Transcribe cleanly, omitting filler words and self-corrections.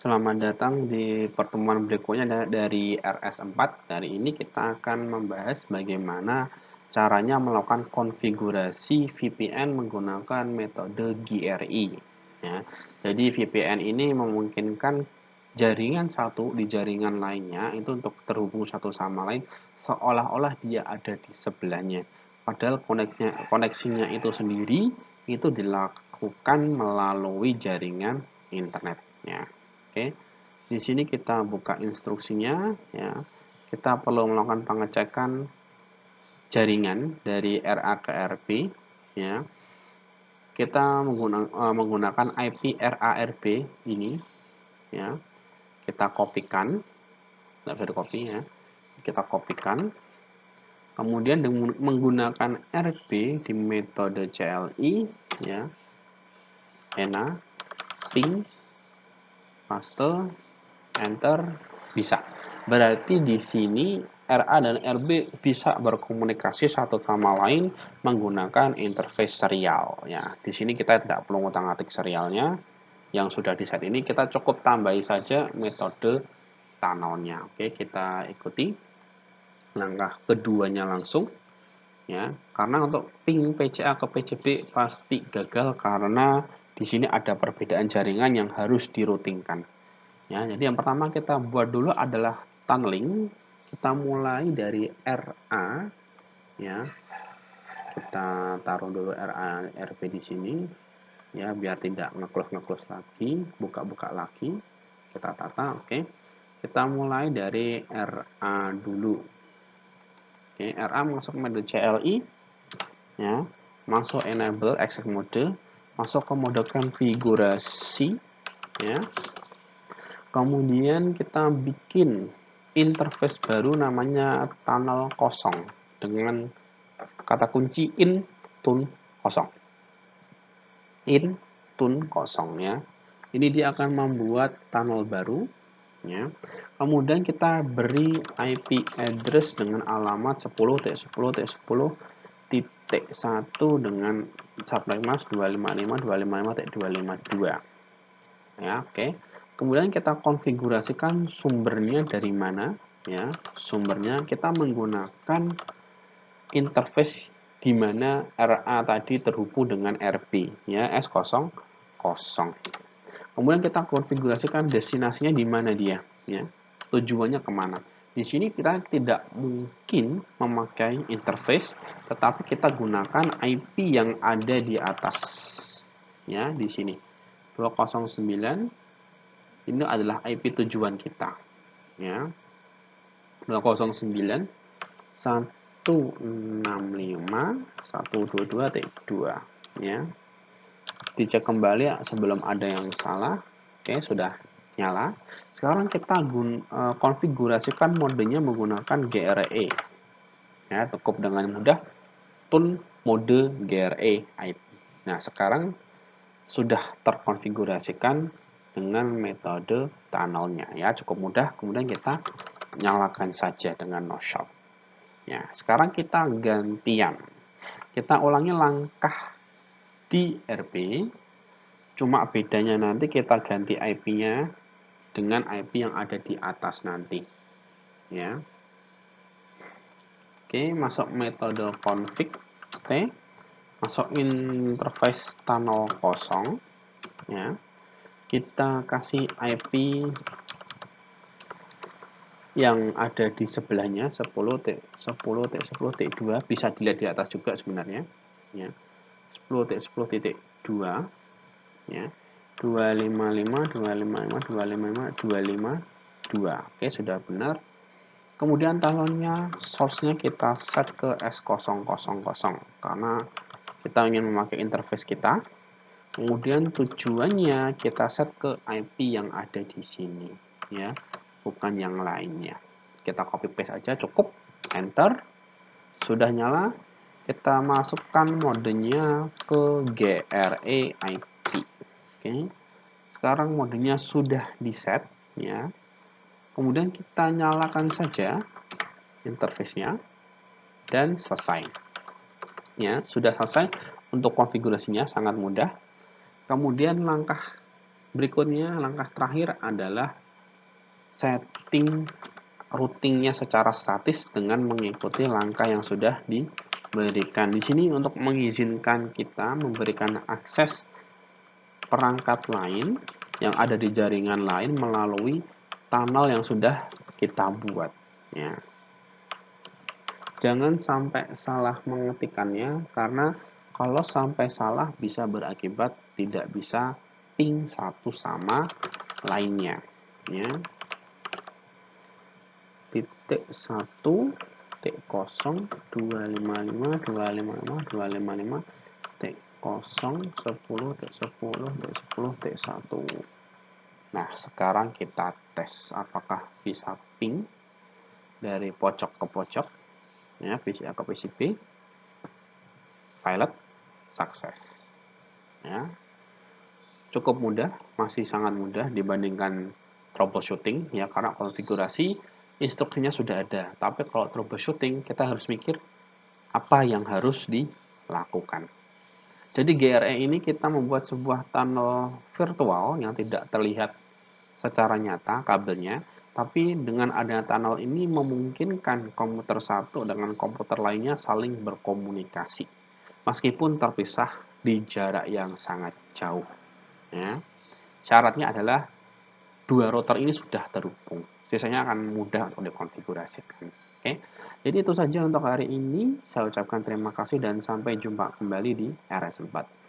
Selamat datang di pertemuan berikutnya dari RS4. Hari ini kita akan membahas bagaimana caranya melakukan konfigurasi VPN menggunakan metode GRE. Ya, jadi VPN ini memungkinkan jaringan satu di jaringan lainnya itu untuk terhubung satu sama lain seolah-olah dia ada di sebelahnya. Padahal koneksinya itu sendiri itu dilakukan melalui jaringan internetnya. Oke, di sini kita buka instruksinya, ya. Kita perlu melakukan pengecekan jaringan dari RA ke RB, ya. Kita menggunakan IP RARB ini, ya. Kita kopikan, nggak bisa di-copy ya. Kita kopikan, kemudian menggunakan RB di metode CLI, ya. ENA, ping, paste, enter, bisa. Berarti di sini RA dan RB bisa berkomunikasi satu sama lain menggunakan interface serial. Ya, di sini kita tidak perlu ngutak-ngatik serialnya. Yang sudah di set ini kita cukup tambahi saja metode tunnelnya. Oke, kita ikuti langkah keduanya langsung. Ya, karena untuk ping PCA ke PCB pasti gagal karena di sini ada perbedaan jaringan yang harus diroutingkan. Ya, jadi yang pertama kita buat dulu adalah tunneling. Kita mulai dari RA, ya. Kita taruh dulu RA RB di sini, ya, biar tidak nge-close lagi, buka-buka lagi. Kita tata, oke. Kita mulai dari RA dulu. Oke, RA masuk mode CLI, ya. Masuk enable exec mode, masuk ke mode konfigurasi, ya. Kemudian kita bikin interface baru namanya tunnel kosong dengan kata kunci in tune kosong. In tune kosong, ya. Ini dia akan membuat tunnel baru, ya. Kemudian kita beri IP address dengan alamat 10.10.10.1 dengan subnetmask 255.255.252. Ya, oke. Kemudian kita konfigurasikan sumbernya dari mana, ya. Sumbernya kita menggunakan interface di mana RA tadi terhubung dengan RB, ya, S00. Kemudian kita konfigurasikan destinasinya di mana dia, ya. Tujuannya kemana. Di sini kita tidak mungkin memakai interface, tetapi kita gunakan IP yang ada di atas, ya, di sini. 209 ini adalah IP tujuan kita, ya. 209 165.122.2, ya. Dicek kembali sebelum ada yang salah. Oke, sudah nyala. Sekarang kita konfigurasikan modenya menggunakan GRE, ya. Cukup dengan mudah tune mode GRE IP. Nah, sekarang sudah terkonfigurasikan dengan metode tunnelnya, ya, cukup mudah. Kemudian kita nyalakan saja dengan no shop. Ya, sekarang kita gantian. Kita ulangi langkah di RB, cuma bedanya nanti kita ganti IP-nya dengan IP yang ada di atas nanti, ya. Oke, masuk metode config, oke. Masuk interface tunnel kosong, ya. Kita kasih IP yang ada di sebelahnya 10.10.10.2, bisa dilihat di atas juga sebenarnya, ya. 10.10.2, ya. 255.255.255.252. Oke, sudah benar. Kemudian tunnelnya source-nya kita set ke S000 karena kita ingin memakai interface kita. Kemudian tujuannya kita set ke IP yang ada di sini, ya, bukan yang lainnya. Kita copy paste aja cukup, enter. Sudah nyala. Kita masukkan modenya ke GRE IP. Oke. Sekarang modenya sudah di set, ya. Kemudian kita nyalakan saja interface-nya dan selesai. Ya, sudah selesai. Untuk konfigurasinya sangat mudah. Kemudian langkah Berikutnya, langkah terakhir adalah setting routingnya secara statis dengan mengikuti langkah yang sudah diberikan. Di sini untuk mengizinkan kita memberikan akses perangkat lain yang ada di jaringan lain melalui tunnel yang sudah kita buat. Ya. Jangan sampai salah mengetikkannya, karena kalau sampai salah bisa berakibat tidak bisa ping satu sama lainnya. Ya. Titik 1 titik 0 255 255 255 titik 0 10 titik 10 titik 10 titik 1. Nah, sekarang kita tes apakah bisa ping dari pojok ke pojok, ya, PC A ke PC B. Pilot sukses. Ya, cukup mudah, masih sangat mudah dibandingkan troubleshooting, ya, karena konfigurasi instruksinya sudah ada. Tapi kalau troubleshooting kita harus mikir apa yang harus dilakukan. Jadi GRE ini kita membuat sebuah tunnel virtual yang tidak terlihat secara nyata kabelnya, tapi dengan adanya tunnel ini memungkinkan komputer satu dengan komputer lainnya saling berkomunikasi, meskipun terpisah di jarak yang sangat jauh. Ya. Syaratnya adalah dua router ini sudah terhubung. Sisanya akan mudah untuk dikonfigurasikan. Oke. Jadi itu saja untuk hari ini. Saya ucapkan terima kasih dan sampai jumpa kembali di RS4.